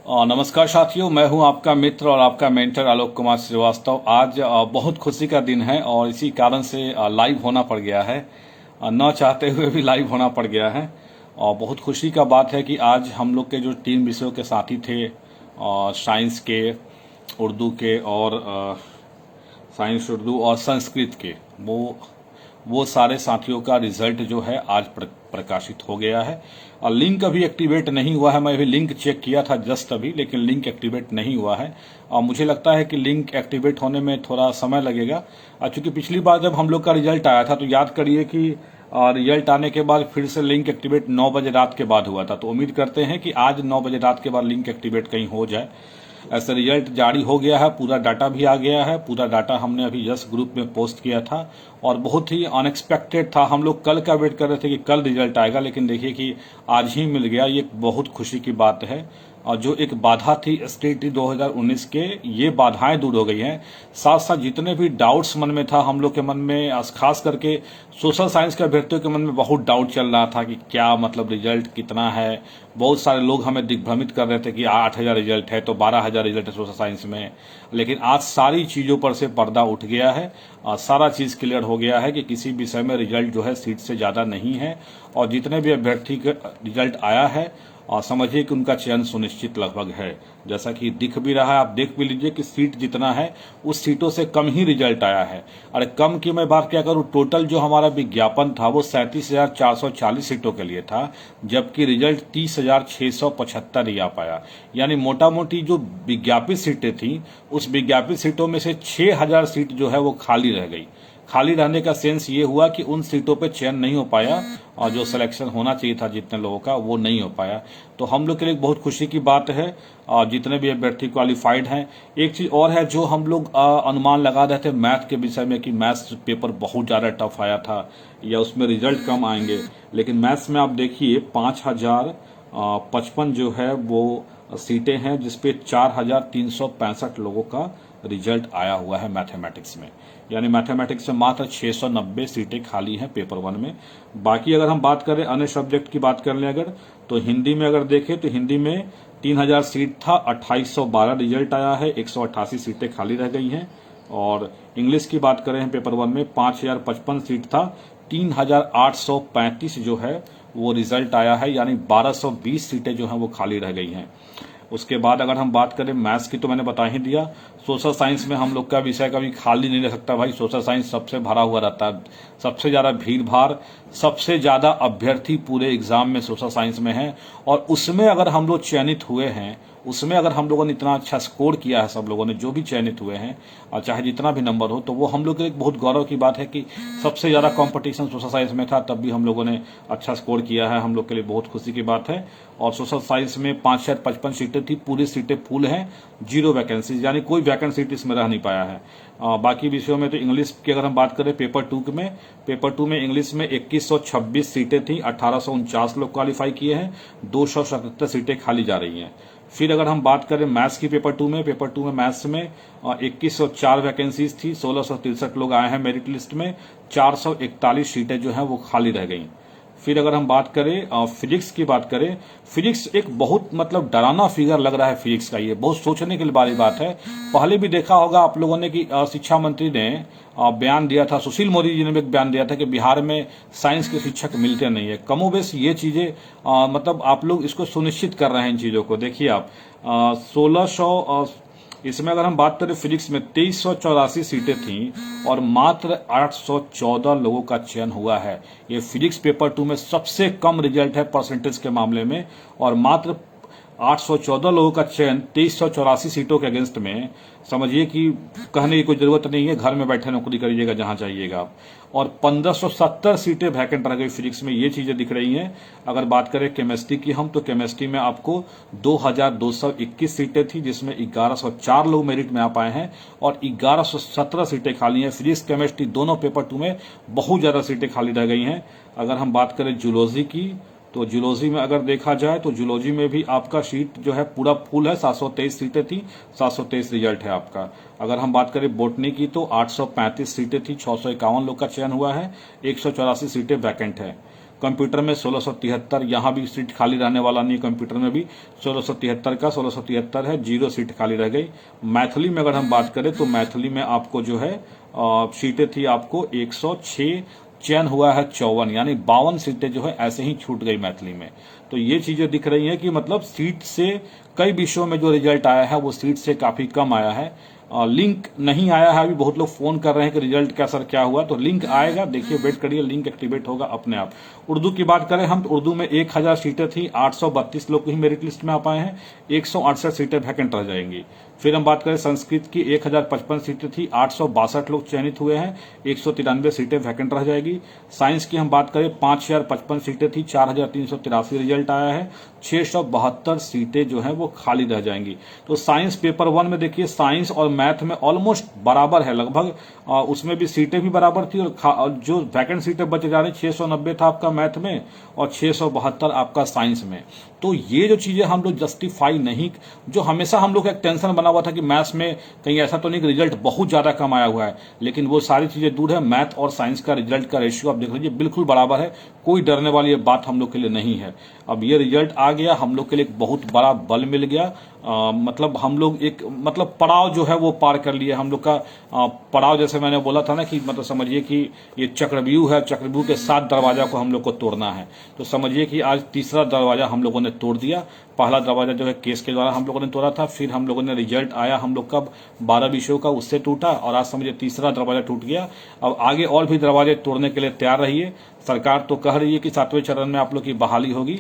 नमस्कार साथियों, मैं हूं आपका मित्र और आपका मेंटर आलोक कुमार श्रीवास्तव। आज बहुत खुशी का दिन है और इसी कारण से लाइव होना पड़ गया है। न चाहते हुए भी लाइव होना पड़ गया है और बहुत खुशी का बात है कि आज हम लोग के जो 3 विषयों के साथी थे, साइंस के, उर्दू के और साइंस, उर्दू और संस्कृत के, वो सारे साथियों का रिजल्ट जो है आज प्रकाशित हो गया है। और लिंक अभी एक्टिवेट नहीं हुआ है। मैं अभी लिंक चेक किया था जस्ट अभी, लेकिन लिंक एक्टिवेट नहीं हुआ है और मुझे लगता है कि लिंक एक्टिवेट होने में थोड़ा समय लगेगा। चूंकि पिछली बार जब हम लोग का रिजल्ट आया था तो याद करिए कि रिजल्ट आने के बाद फिर से लिंक एक्टिवेट 9 बजे रात के बाद हुआ था। तो उम्मीद करते हैं कि आज 9 बजे रात के बाद लिंक एक्टिवेट कहीं हो जाए। ऐसे रिजल्ट जारी हो गया है, पूरा डाटा भी आ गया है। पूरा डाटा हमने अभी जस्ट ग्रुप में पोस्ट किया था और बहुत ही अनएक्सपेक्टेड था। हम लोग कल का वेट कर रहे थे कि कल रिजल्ट आएगा, लेकिन देखिए कि आज ही मिल गया। ये बहुत खुशी की बात है। और जो एक बाधा थी STT 2019 के, ये बाधाएं दूर हो गई हैं। साथ साथ जितने भी डाउट्स मन में था हम लोग के मन में, खास करके सोशल साइंस के अभ्यर्थियों के मन में बहुत डाउट चल रहा था कि क्या मतलब रिजल्ट कितना है। बहुत सारे लोग हमें दिग्भ्रमित कर रहे थे कि 8,000 रिजल्ट है तो 12,000 रिजल्ट है सोशल साइंस में। लेकिन आज सारी चीजों पर से पर्दा उठ गया है और सारा चीज क्लियर हो गया है कि किसी विषय में रिजल्ट जो है सीट से ज्यादा नहीं है। और जितने भी अभ्यर्थी का रिजल्ट आया है और समझिए कि उनका चयन सुनिश्चित लगभग है। जैसा कि दिख भी रहा है, आप देख भी लीजिए कि सीट जितना है उस सीटों से कम ही रिजल्ट आया है। अरे कम की मैं बात क्या करूं, टोटल जो हमारा विज्ञापन था वो 37,440 सीटों के लिए था, जबकि रिजल्ट 30,675 ही आ पाया। यानी मोटा मोटी जो विज्ञापित सीटें थी उस विज्ञापित सीटों में से 6,000 सीट जो है वो खाली रह गई। खाली रहने का सेंस ये हुआ कि उन सीटों पे चयन नहीं हो पाया और जो सिलेक्शन होना चाहिए था जितने लोगों का वो नहीं हो पाया। तो हम लोग के लिए बहुत खुशी की बात है और जितने भी अभ्यर्थी क्वालिफाइड हैं। एक चीज और है, जो हम लोग अनुमान लगा रहे थे मैथ के विषय में कि मैथ्स पेपर बहुत ज्यादा टफ आया था या उसमें रिजल्ट कम आएंगे, लेकिन मैथ्स में आप देखिए 5,055 जो है वो सीटें हैं, जिसपे 4,365 लोगों का रिजल्ट आया हुआ है मैथमेटिक्स में। यानी मैथमेटिक्स में मात्र 690 सीटें खाली हैं पेपर 1 में। बाकी अगर हम बात करें अन्य सब्जेक्ट की बात कर लें अगर, तो हिंदी में अगर देखें तो हिंदी में 3,000 सीट था, 2,812 रिजल्ट आया है, 188 सीटें खाली रह गई हैं। और इंग्लिश की बात करें पेपर 1 में 5,055 सीट था, 3,835 जो है वो रिजल्ट आया है, यानी 1,220 सीटें जो हैं वो खाली रह गई हैं। उसके बाद अगर हम बात करें मैथ्स की तो मैंने बता ही दिया। सोशल साइंस में हम लोग का विषय कभी खाली नहीं रह सकता भाई। सोशल साइंस सबसे भरा हुआ रहता है, सबसे ज्यादा भीड़ भाड़, सबसे ज्यादा अभ्यर्थी पूरे एग्जाम में सोशल साइंस में है। और उसमें अगर हम लोग चयनित हुए हैं, उसमें अगर हम लोगों ने इतना अच्छा स्कोर किया है, सब लोगों ने जो भी चयनित हुए हैं, और चाहे जितना भी नंबर हो, तो वो हम लोग के लिए बहुत गौरव की बात है कि सबसे ज्यादा कंपटीशन सोशल साइंस में था, तब भी हम लोगों ने अच्छा स्कोर किया है। हम लोग के लिए बहुत खुशी की बात है। और सोशल साइंस में 5,055 सीटें थी, पूरी सीटें फुल हैं, 0 वैकेंसी, यानी कोई वैकेंट सीट इसमें रह नहीं पाया है। बाकी विषयों में तो इंग्लिश की अगर हम बात करें पेपर 2 में इंग्लिश में 2126 सीटें थी, 1,849 लोग क्वालिफाई किए हैं, 277 सीटें खाली जा रही हैं। फिर अगर हम बात करें मैथ्स की पेपर 2 में मैथ्स में 2104 वैकेंसीज थी, 1,663 लोग आए हैं मेरिट लिस्ट में, 441 सीटें जो हैं वो खाली रह गई। फिर अगर हम बात करें फिजिक्स की बात करें, फिजिक्स एक बहुत मतलब डरावना फिगर लग रहा है फिजिक्स का। ये बहुत सोचने के लिए वाली बात है। पहले भी देखा होगा आप लोगों ने कि शिक्षा मंत्री ने बयान दिया था, सुशील मोदी जी ने भी एक बयान दिया था कि बिहार में साइंस के शिक्षक मिलते नहीं है। कमोबेश ये चीजें मतलब आप लोग इसको सुनिश्चित कर रहे हैं इन चीजों को। देखिए आप 1600 इसमें अगर हम बात करें फिजिक्स में 2384 सीटें थी और मात्र 814 लोगों का चयन हुआ है। ये फिजिक्स पेपर 2 में सबसे कम रिजल्ट है परसेंटेज के मामले में, और मात्र 814 लोगों का चयन 2384 सीटों के अगेंस्ट में। समझिए कि कहने की कोई जरूरत नहीं है, घर में बैठे नौकरी करिएगा जहां चाहिएगा आप। और 1570 सीटें वैकेंट रह गई फिजिक्स में, ये चीजें दिख रही हैं। अगर बात करें केमिस्ट्री की हम, तो केमिस्ट्री में आपको 2,221 सीटें थी, जिसमें 1,104 लोग मेरिट में आ पाए हैं और 1,117 सीटें खाली हैं। फिजिक्स केमिस्ट्री दोनों पेपर 2 में बहुत ज्यादा सीटें खाली रह गई हैं। अगर हम बात करें जूलॉजी की, तो जूलॉजी में अगर देखा जाए तो जूलॉजी में भी आपका सीट जो है पूरा फुल है, 723 सीटें थी, 723 रिजल्ट है आपका। अगर हम बात करें बोटनी की तो 835 सीटें थी, 651 लोग का चयन हुआ है, 184 सीटें वैकेंट है। कंप्यूटर में 1673, यहाँ भी सीट खाली रहने वाला नहीं, कंप्यूटर में भी 1673 का 1673 है, 0 सीट खाली रह गई। मैथिली में अगर हम बात करें तो मैथिली में आपको जो है सीटें थी आपको 106, चयन हुआ है 54, यानी 52 सीटें जो है ऐसे ही छूट गई मैथिली में। तो ये चीजें दिख रही हैं कि मतलब सीट से कई विषयों में जो रिजल्ट आया है वो सीट से काफी कम आया है। लिंक नहीं आया है, अभी बहुत लोग फोन कर रहे हैं कि रिजल्ट क्या सर क्या हुआ, तो लिंक आएगा, देखिए वेट करिए, लिंक एक्टिवेट होगा अपने आप। उर्दू की बात करें हम तो उर्दू में 1000 सीटें थी, 832 लोग ही मेरिट लिस्ट में आ पाए हैं, 168 सीटें वैकेंट रह जाएंगी। फिर हम बात करें संस्कृत की 1055 सीटें थी, 862 लोग चयनित हुए हैं, 193 सीटें वैकेंट रह जाएगी। साइंस की हम बात करें 5055 सीटें थी, 4383 रिजल्ट आया है, 672 सीटें जो है वो खाली रह जाएंगी। तो साइंस पेपर 1 में देखिए साइंस और मैथ में ऑलमोस्ट बराबर है लगभग, उसमें भी सीटें भी बराबर थी और जो वैकेंट सीटें बच जा रही 690 था आपका मैथ में और 672 आपका साइंस में। तो ये जो चीजें हम लोग जस्टिफाई नहीं, जो हमेशा हम लोग का एक टेंशन बना हुआ था कि मैथ्स में कहीं ऐसा तो नहीं कि रिजल्ट बहुत ज्यादा कम आया हुआ है, लेकिन वो सारी चीजें दूर है। मैथ और साइंस का रिजल्ट का रेशियो आप देख लीजिए बिल्कुल बराबर है, कोई डरने वाली ये बात हम लोग के लिए नहीं है। अब ये रिजल्ट आ गया, हम लोग के लिए एक बहुत बड़ा बल मिल गया, मतलब हम लोग एक मतलब पड़ाव जो है वो पार कर लिए हम लोग का। पड़ाव जैसे मैंने बोला था ना कि मतलब समझिए कि ये चक्रव्यूह है, चक्रव्यूह के 7 दरवाजा को हम लोग को तोड़ना है, तो समझिए कि आज तीसरा दरवाजा हम लोगों ने तोड़ दिया। पहला दरवाजा जो है केस के द्वारा हम लोगों ने तोड़ा था, फिर हम लोगों ने रिजल्ट आया हम लोग का 12 विषयों का, उससे टूटा, और आज समझिए तीसरा दरवाजा टूट गया। अब आगे और भी दरवाजे तोड़ने के लिए तैयार रहिए। सरकार तो कह रही है कि 7वें चरण में आप लोग की बहाली होगी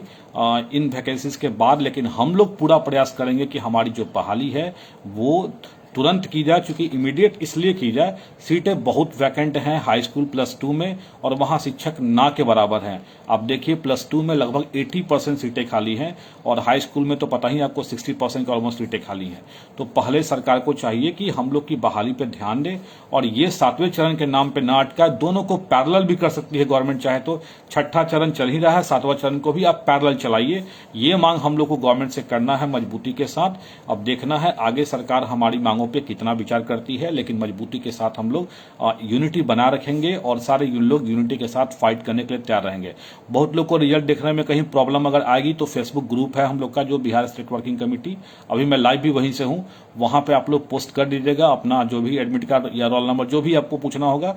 इन वैकेंसीज के बाद, लेकिन हम लोग पूरा प्रयास करेंगे कि हमारी जो बहाली है वो तुरंत की जाए, क्योंकि इमीडिएट इसलिए की जाए, सीटें बहुत वैकेंट हैं हाई स्कूल +2 में और वहां शिक्षक ना के बराबर हैं। आप देखिए +2 में लगभग 80% सीटें खाली हैं और हाई स्कूल में तो पता ही आपको 60% के ऑलमोस्ट सीटें खाली हैं। तो पहले सरकार को चाहिए कि हम लोग की बहाली पे ध्यान दे और ये 7वें चरण के नाम पे ना अटका, दोनों को पैरेलल भी कर सकती है गवर्नमेंट चाहे तो। 6ठा चरण चल ही रहा है, 7वां चरण को भी आप पैरेलल चलाइए, ये मांग हम लोग को गवर्नमेंट से करना है मजबूती के साथ। अब देखना है आगे सरकार हमारी मांगों पे कितना विचार करती है, लेकिन मजबूती के साथ हम लोग यूनिटी बना रखेंगे और सारे लोग यूनिटी के साथ फाइट करने के लिए तैयार रहेंगे। बहुत लोग को रिजल्ट देखने में कहीं प्रॉब्लम अगर आएगी तो फेसबुक ग्रुप है हम लोग का जो बिहार स्टेट वर्किंग कमेटी, अभी मैं लाइव भी वहीं से हूं, वहां पे आप लोग पोस्ट कर दीजिएगा अपना जो भी एडमिट कार्ड या रोल नंबर जो भी आपको पूछना होगा,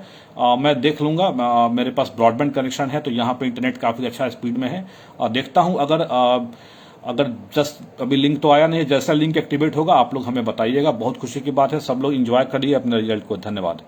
मैं देख लूंगा। मेरे पास ब्रॉडबैंड कनेक्शन है तो यहाँ पे इंटरनेट काफी अच्छा स्पीड में है, देखता हूं अगर जस्ट अभी लिंक तो आया नहीं, जैसा लिंक एक्टिवेट होगा आप लोग हमें बताइएगा। बहुत खुशी की बात है, सब लोग एंजॉय करिए अपने रिजल्ट को। धन्यवाद।